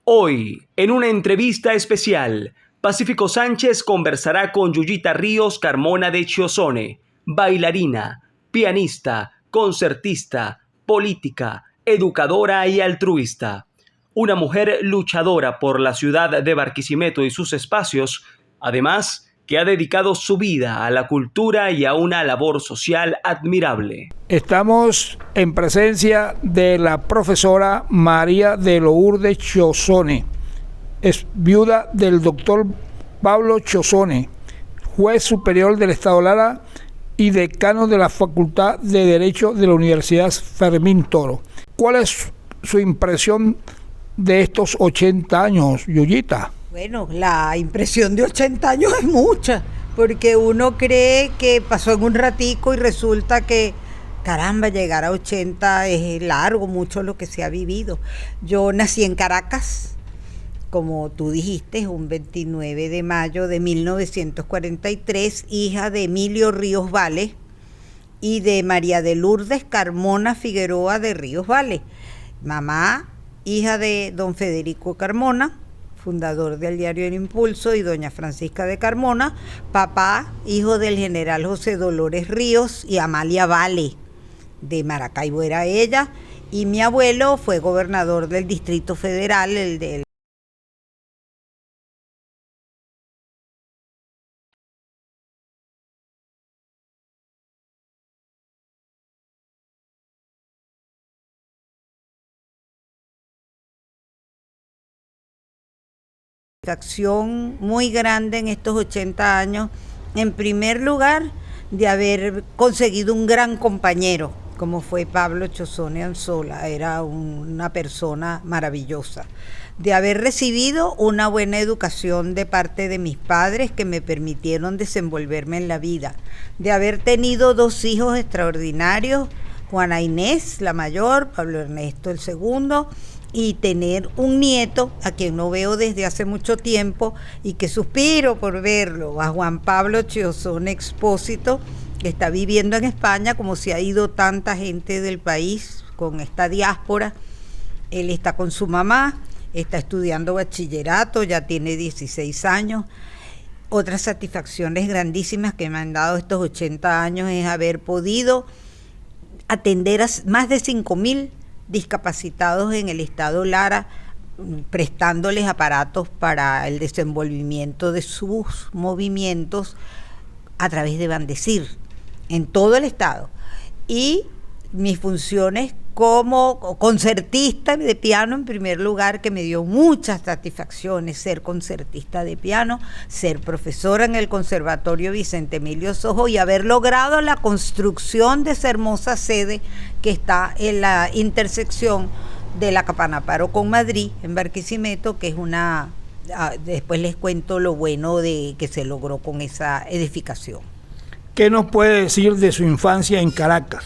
Hoy, en una entrevista especial, Pacífico Sánchez conversará con Yuyita Ríos Carmona de Chiozone, bailarina, pianista, concertista, política, educadora y altruista. Una mujer luchadora por la ciudad de Barquisimeto y sus espacios, además que ha dedicado su vida a la cultura y a una labor social admirable. Estamos en presencia de la profesora María de Lourdes Chiozone, es viuda del doctor Pablo Chiozone, juez superior del Estado Lara y decano de la Facultad de Derecho de la Universidad Fermín Toro. ¿Cuál es su impresión de estos 80 años, Yuyita? Bueno, la impresión de 80 años es mucha, porque uno cree que pasó en un ratico y resulta que, caramba, llegar a 80 es largo, mucho lo que se ha vivido. Yo nací en Caracas, como tú dijiste, un 29 de mayo de 1943, hija de Emilio Ríos Vale y de María de Lourdes Carmona Figueroa de Ríos Vale. Mamá, hija de don Federico Carmona, fundador del diario El Impulso, y doña Francisca de Carmona. Papá, hijo del general José Dolores Ríos y Amalia Vale, de Maracaibo era ella, y mi abuelo fue gobernador del Distrito Federal, el del acción muy grande en estos 80 años, en primer lugar, de haber conseguido un gran compañero, como fue Pablo Chiozone Anzola, era una persona maravillosa, de haber recibido una buena educación de parte de mis padres que me permitieron desenvolverme en la vida, de haber tenido dos hijos extraordinarios, Juana Inés, la mayor, Pablo Ernesto, el segundo, y tener un nieto a quien no veo desde hace mucho tiempo y que suspiro por verlo, a Juan Pablo Chiozone Expósito, que está viviendo en España, como se ha ido tanta gente del país con esta diáspora. Él está con su mamá, está estudiando bachillerato, ya tiene 16 años. Otras satisfacciones grandísimas que me han dado estos 80 años es haber podido atender a más de 5.000 discapacitados en el estado Lara, prestándoles aparatos para el desenvolvimiento de sus movimientos a través de Bandecir en todo el estado. Y mis funciones como concertista de piano, en primer lugar, que me dio muchas satisfacciones ser concertista de piano, ser profesora en el Conservatorio Vicente Emilio Sojo y haber logrado la construcción de esa hermosa sede que está en la intersección de la Capanaparo con Madrid, en Barquisimeto, que es una... Después les cuento lo bueno de que se logró con esa edificación. ¿Qué nos puede decir de su infancia en Caracas?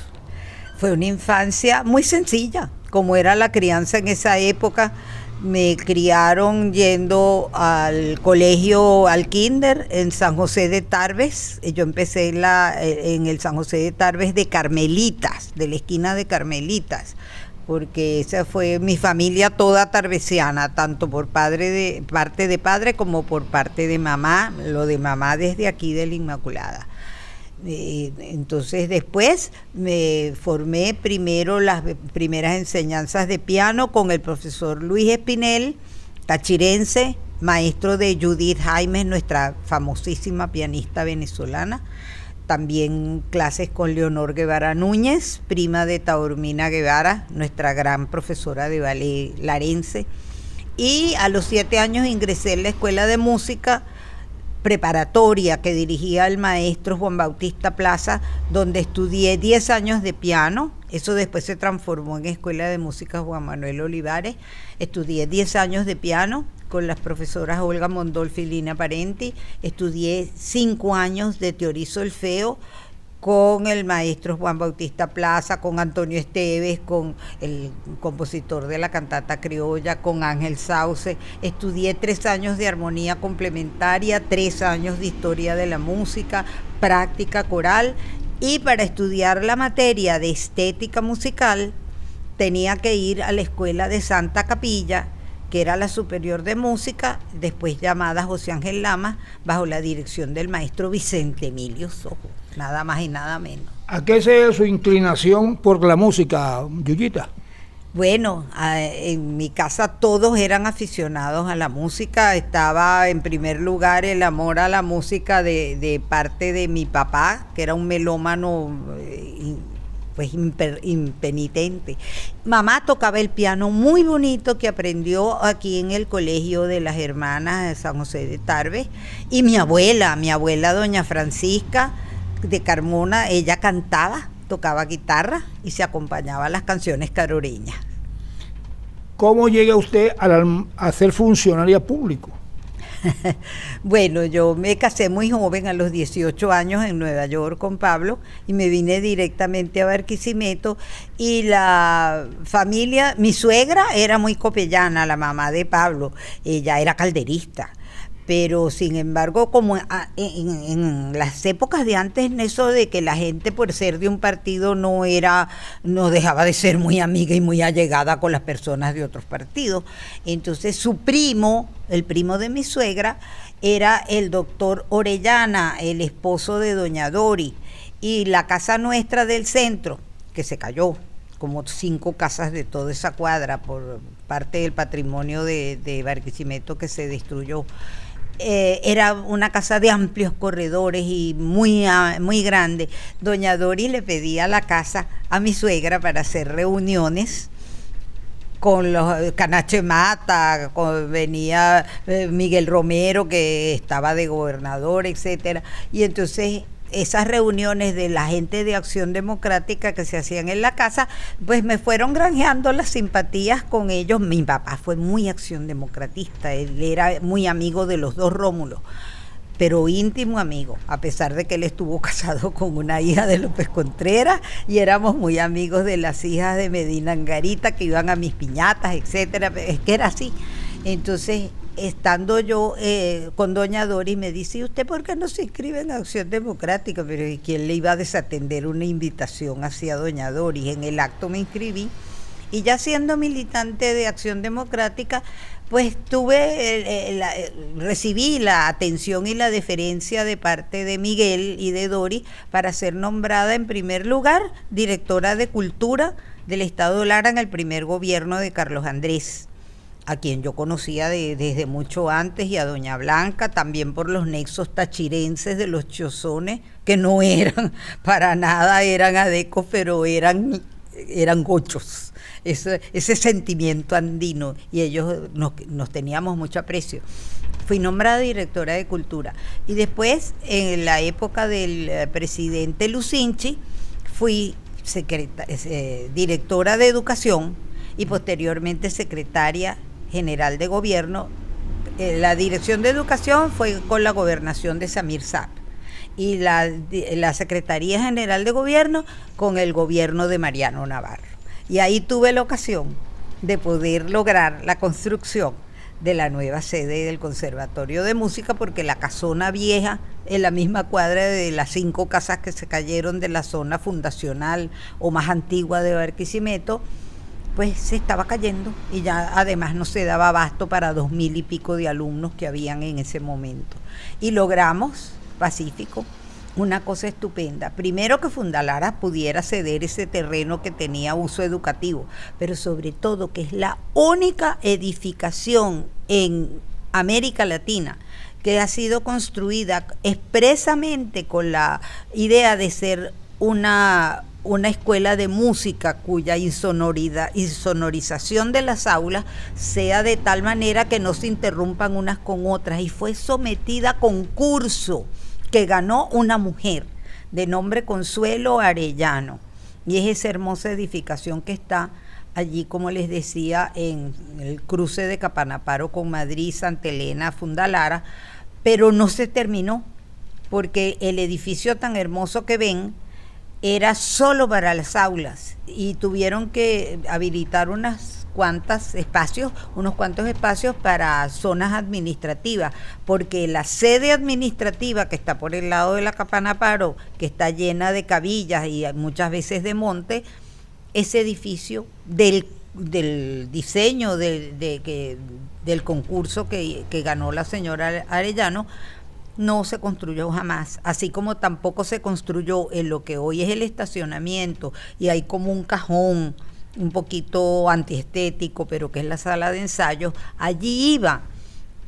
Fue una infancia muy sencilla, como era la crianza en esa época. Me criaron yendo al colegio, al kinder, en San José de Tarbes. Yo empecé en el San José de Tarbes de Carmelitas, de la esquina de Carmelitas, porque esa fue mi familia toda tarbesiana, tanto por parte de padre como por parte de mamá, lo de mamá desde aquí de la Inmaculada. Entonces después me formé primero las primeras enseñanzas de piano con el profesor Luis Espinel, tachirense, maestro de Judith Jaimes, nuestra famosísima pianista venezolana. También clases con Leonor Guevara Núñez, prima de Taormina Guevara, nuestra gran profesora de ballet larense. Y a los 7 años ingresé en la escuela de música preparatoria que dirigía el maestro Juan Bautista Plaza, donde estudié 10 años de piano. Eso después se transformó en Escuela de Música Juan Manuel Olivares. Estudié 10 años de piano con las profesoras Olga Mondolfi y Lina Parenti. Estudié 5 años de teoría y solfeo con el maestro Juan Bautista Plaza, con Antonio Esteves, con el compositor de la cantata criolla, con Ángel Sauce. Estudié 3 años de armonía complementaria, 3 años de historia de la música, práctica coral, y para estudiar la materia de estética musical tenía que ir a la escuela de Santa Capilla, que era la superior de música, después llamada José Ángel Lamas, bajo la dirección del maestro Vicente Emilio Sojo, nada más y nada menos. ¿A qué se debe su inclinación por la música, Yuyita? Bueno, en mi casa todos eran aficionados a la música. Estaba en primer lugar el amor a la música de parte de mi papá, que era un melómano pues impenitente. Mamá tocaba el piano muy bonito que aprendió aquí en el colegio de las hermanas de San José de Tarbes. Y mi abuela doña Francisca de Carmona, ella cantaba, tocaba guitarra y se acompañaba a las canciones caroreñas. ¿Cómo llega usted a ser funcionaria público? Bueno, yo me casé muy joven, a los 18 años en Nueva York con Pablo, y me vine directamente a Barquisimeto. Y la familia, mi suegra era muy copellana, la mamá de Pablo, ella era calderista. Pero sin embargo, como en las épocas de antes, en eso de que la gente por ser de un partido no dejaba de ser muy amiga y muy allegada con las personas de otros partidos. Entonces su primo, el primo de mi suegra, era el doctor Orellana, el esposo de doña Dori, y la casa nuestra del centro, que se cayó, como 5 casas de toda esa cuadra por parte del patrimonio de Barquisimeto que se destruyó. Era una casa de amplios corredores y muy grande. Doña Dori le pedía la casa a mi suegra para hacer reuniones con los Canache Mata, venía Miguel Romero, que estaba de gobernador, etcétera. Y entonces esas reuniones de la gente de Acción Democrática que se hacían en la casa, pues me fueron granjeando las simpatías con ellos. Mi papá fue muy Acción Democratista, él era muy amigo de los 2 Rómulos, pero íntimo amigo, a pesar de que él estuvo casado con una hija de López Contreras, y éramos muy amigos de las hijas de Medina Angarita, que iban a mis piñatas, etcétera. Es que era así. Entonces, estando yo con doña Dori, me dice: ¿y usted por qué no se inscribe en Acción Democrática? Pero ¿y quién le iba a desatender una invitación hacia doña Dori? En el acto me inscribí, y ya siendo militante de Acción Democrática, pues recibí la atención y la deferencia de parte de Miguel y de Dori para ser nombrada en primer lugar directora de Cultura del Estado Lara en el primer gobierno de Carlos Andrés, a quien yo conocía desde mucho antes, y a doña Blanca, también por los nexos tachirenses de los Chosones, que no eran para nada, eran adecos, pero eran gochos, ese sentimiento andino, y ellos nos teníamos mucho aprecio. Fui nombrada directora de Cultura, y después, en la época del presidente Lucinchi, fui directora de Educación y posteriormente secretaria general de gobierno. La dirección de educación fue con la gobernación de Samir Saab, y la Secretaría General de Gobierno con el gobierno de Mariano Navarro. Y ahí tuve la ocasión de poder lograr la construcción de la nueva sede del Conservatorio de Música, porque la casona vieja, en la misma cuadra de las 5 casas que se cayeron de la zona fundacional o más antigua de Barquisimeto, pues se estaba cayendo, y ya además no se daba abasto para 2,000 y pico de alumnos que habían en ese momento. Y logramos, pacífico, una cosa estupenda. Primero, que Fundalara pudiera ceder ese terreno que tenía uso educativo, pero sobre todo que es la única edificación en América Latina que ha sido construida expresamente con la idea de ser una escuela de música cuya insonorización de las aulas sea de tal manera que no se interrumpan unas con otras, y fue sometida a concurso, que ganó una mujer de nombre Consuelo Arellano, y es esa hermosa edificación que está allí, como les decía, en el cruce de Capanaparo con Madrid, Santa Elena, Fundalara, pero no se terminó, porque el edificio tan hermoso que ven era solo para las aulas, y tuvieron que habilitar unos cuantos espacios para zonas administrativas, porque la sede administrativa, que está por el lado de la Capanaparo, que está llena de cabillas y muchas veces de monte, ese edificio del del diseño del concurso que ganó la señora Arellano, no se construyó jamás, así como tampoco se construyó en lo que hoy es el estacionamiento, y hay como un cajón un poquito antiestético, pero que es la sala de ensayo. Allí iba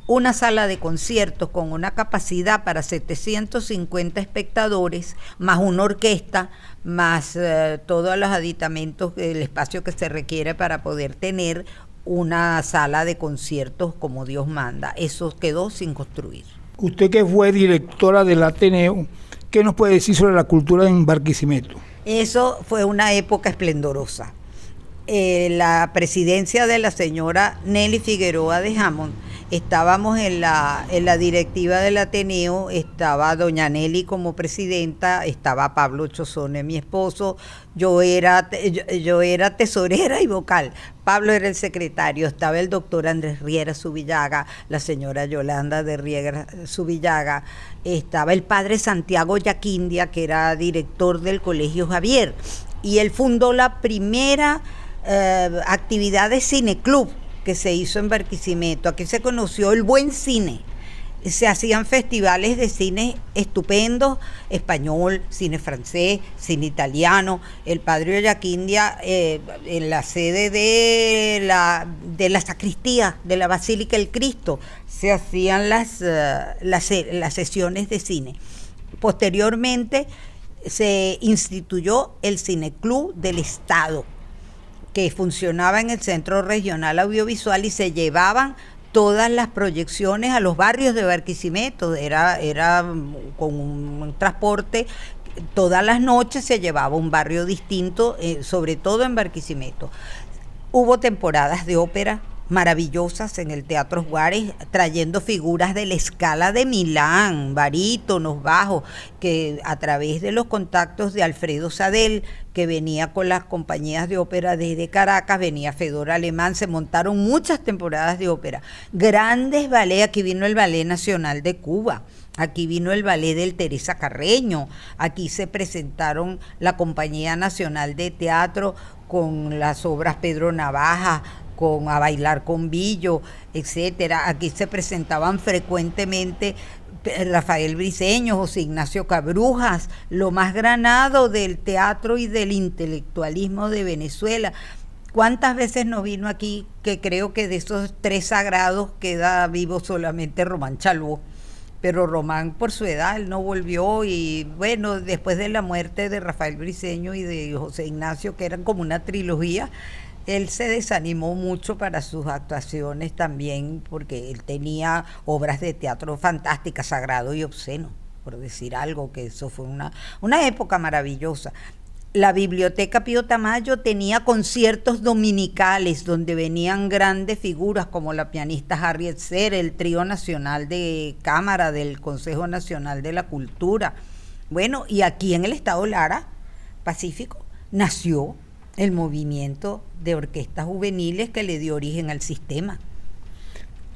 una sala de conciertos con una capacidad para 750 espectadores, más una orquesta, más todos los aditamentos, el espacio que se requiere para poder tener una sala de conciertos como Dios manda. Eso quedó sin construir. Usted, que fue directora del Ateneo, ¿qué nos puede decir sobre la cultura en Barquisimeto? Eso fue una época esplendorosa. La presidencia de la señora Nelly Figueroa de Hammond, estábamos en la directiva del Ateneo, estaba doña Nelly como presidenta, estaba Pablo Chozone, mi esposo, yo era tesorera y vocal, Pablo era el secretario, estaba el doctor Andrés Riera Subillaga, la señora Yolanda de Riera Subillaga, estaba el padre Santiago Yaquindia, que era director del Colegio Javier, y él fundó la primera actividad de cineclub que se hizo en Barquisimeto. Aquí se conoció el buen cine. Se hacían festivales de cine estupendos, español, cine francés, cine italiano. El padre Yaquindia, en la sede de la sacristía de la Basílica del Cristo, se hacían las sesiones de cine. Posteriormente se instituyó el Cineclub del Estado, que funcionaba en el Centro Regional Audiovisual, y se llevaban todas las proyecciones a los barrios de Barquisimeto. Era con un transporte, todas las noches se llevaba a un barrio distinto, sobre todo en Barquisimeto. Hubo temporadas de ópera maravillosas en el Teatro Juárez, trayendo figuras de la Scala de Milán, barítonos, bajos, que a través de los contactos de Alfredo Sadel, que venía con las compañías de ópera desde Caracas, venía Fedor Alemán, se montaron muchas temporadas de ópera. Grandes ballets, aquí vino el Ballet Nacional de Cuba, aquí vino el ballet del Teresa Carreño, aquí se presentaron la Compañía Nacional de Teatro con las obras Pedro Navaja, con A Bailar con Billo, etcétera. Aquí se presentaban frecuentemente Rafael Briceño, José Ignacio Cabrujas, lo más granado del teatro y del intelectualismo de Venezuela. ¿Cuántas veces no vino aquí? Que creo que de esos tres sagrados queda vivo solamente Román Chalbó. Pero Román, por su edad, él no volvió, y bueno, después de la muerte de Rafael Briceño y de José Ignacio, que eran como una trilogía, él se desanimó mucho para sus actuaciones también, porque él tenía obras de teatro fantásticas, Sagrado y Obsceno, por decir algo, que eso fue una época maravillosa. La Biblioteca Pío Tamayo tenía conciertos dominicales donde venían grandes figuras como la pianista Harriet Serra, el Trío Nacional de Cámara del Consejo Nacional de la Cultura. Bueno, y aquí en el estado Lara, Pacífico, nació el movimiento de orquestas juveniles que le dio origen al sistema.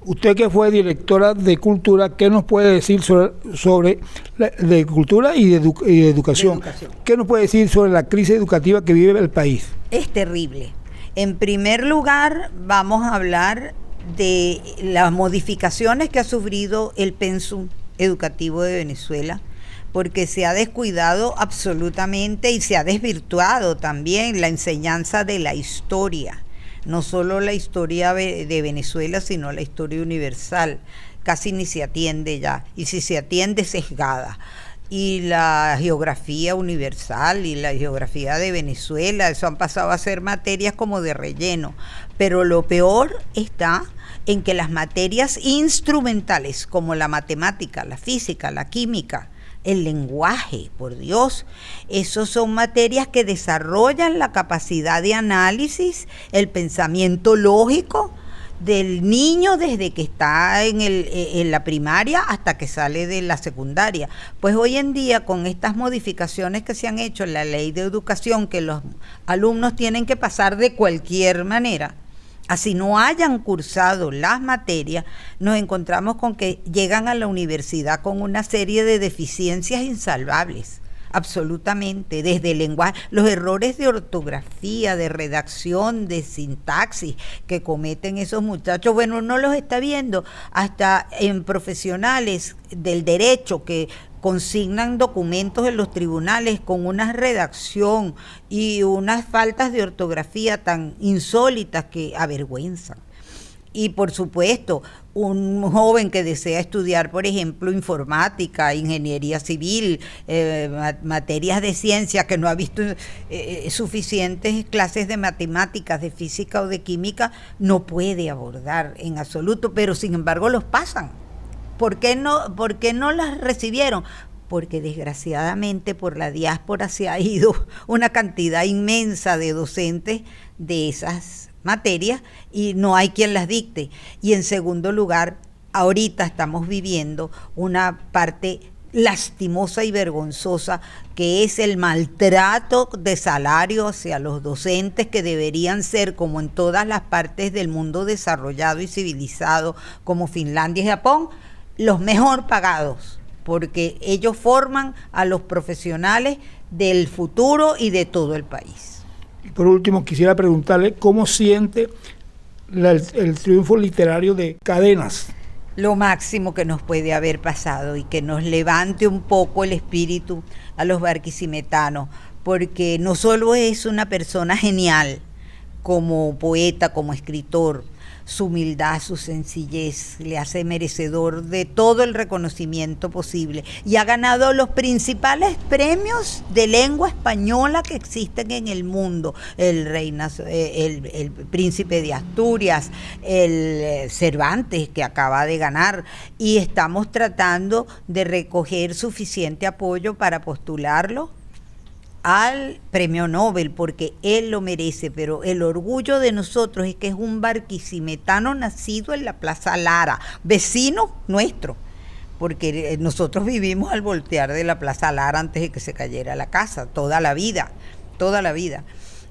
Usted, que fue directora de Cultura, ¿qué nos puede decir sobre de Cultura y de educación? ¿Qué nos puede decir sobre la crisis educativa que vive el país? Es terrible. En primer lugar, vamos a hablar de las modificaciones que ha sufrido el pensum educativo de Venezuela, porque se ha descuidado absolutamente y se ha desvirtuado también la enseñanza de la historia, no solo la historia de Venezuela, sino la historia universal. Casi ni se atiende ya, y si se atiende, sesgada. Y la geografía universal y la geografía de Venezuela, eso han pasado a ser materias como de relleno. Pero lo peor está en que las materias instrumentales, como la matemática, la física, la química, el lenguaje, por Dios, esos son materias que desarrollan la capacidad de análisis, el pensamiento lógico del niño desde que está en la primaria hasta que sale de la secundaria. Pues hoy en día, con estas modificaciones que se han hecho en la ley de educación, que los alumnos tienen que pasar de cualquier manera, así no hayan cursado las materias, nos encontramos con que llegan a la universidad con una serie de deficiencias insalvables. absolutamente, desde el lenguaje, los errores de ortografía, de redacción, de sintaxis que cometen esos muchachos, bueno, uno los está viendo hasta en profesionales del derecho que consignan documentos en los tribunales con una redacción y unas faltas de ortografía tan insólitas que avergüenzan. Y por supuesto, un joven que desea estudiar, por ejemplo, informática, ingeniería civil, materias de ciencia, que no ha visto suficientes clases de matemáticas, de física o de química, no puede abordar en absoluto, pero sin embargo los pasan. ¿Por qué no las recibieron? Porque desgraciadamente por la diáspora se ha ido una cantidad inmensa de docentes de esas materias y no hay quien las dicte. Y en segundo lugar, ahorita estamos viviendo una parte lastimosa y vergonzosa que es el maltrato de salario hacia los docentes, que deberían ser, como en todas las partes del mundo desarrollado y civilizado, como Finlandia y Japón, los mejor pagados, porque ellos forman a los profesionales del futuro y de todo el país. Por último, quisiera preguntarle cómo siente el triunfo literario de Cadenas. Lo máximo que nos puede haber pasado y que nos levante un poco el espíritu a los barquisimetanos, porque no solo es una persona genial como poeta, como escritor, su humildad, su sencillez le hace merecedor de todo el reconocimiento posible y ha ganado los principales premios de lengua española que existen en el mundo: el Príncipe de Asturias, el Cervantes, que acaba de ganar, y estamos tratando de recoger suficiente apoyo para postularlo al premio Nobel, porque él lo merece. Pero el orgullo de nosotros es que es un barquisimetano nacido en la Plaza Lara, vecino nuestro, porque nosotros vivimos al voltear de la Plaza Lara antes de que se cayera la casa, toda la vida.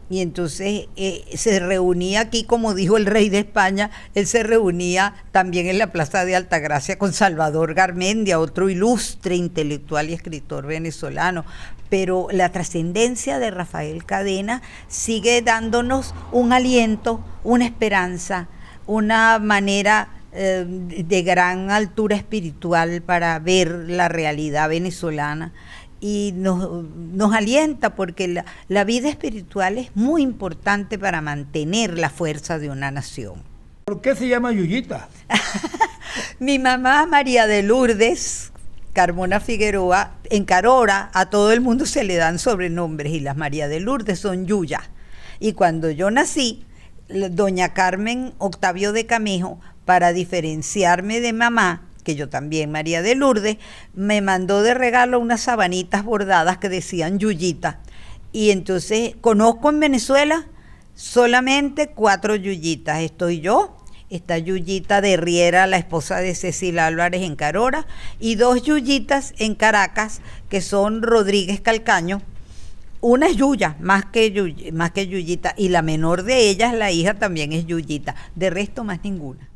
Y entonces se reunía aquí, como dijo el rey de España, él se reunía también en la Plaza de Altagracia con Salvador Garmendia, otro ilustre intelectual y escritor venezolano. Pero la trascendencia de Rafael Cadena sigue dándonos un aliento, una esperanza, una manera de gran altura espiritual para ver la realidad venezolana. Y nos alienta, porque la vida espiritual es muy importante para mantener la fuerza de una nación. ¿Por qué se llama Yuyita? Mi mamá, María de Lourdes Carmona Figueroa, en Carora a todo el mundo se le dan sobrenombres y las María de Lourdes son Yuya. Y cuando yo nací, doña Carmen Octavio de Camejo, para diferenciarme de mamá, que yo también, María de Lourdes, me mandó de regalo unas sabanitas bordadas que decían Yuyita. Y entonces conozco en Venezuela solamente 4 Yuyitas. Estoy yo, está Yuyita de Riera, la esposa de Cecilia Álvarez, en Carora, y 2 Yuyitas en Caracas, que son Rodríguez Calcaño. Una es Yuya, más que Yuyita, y la menor de ellas, la hija, también es Yuyita. De resto, más ninguna.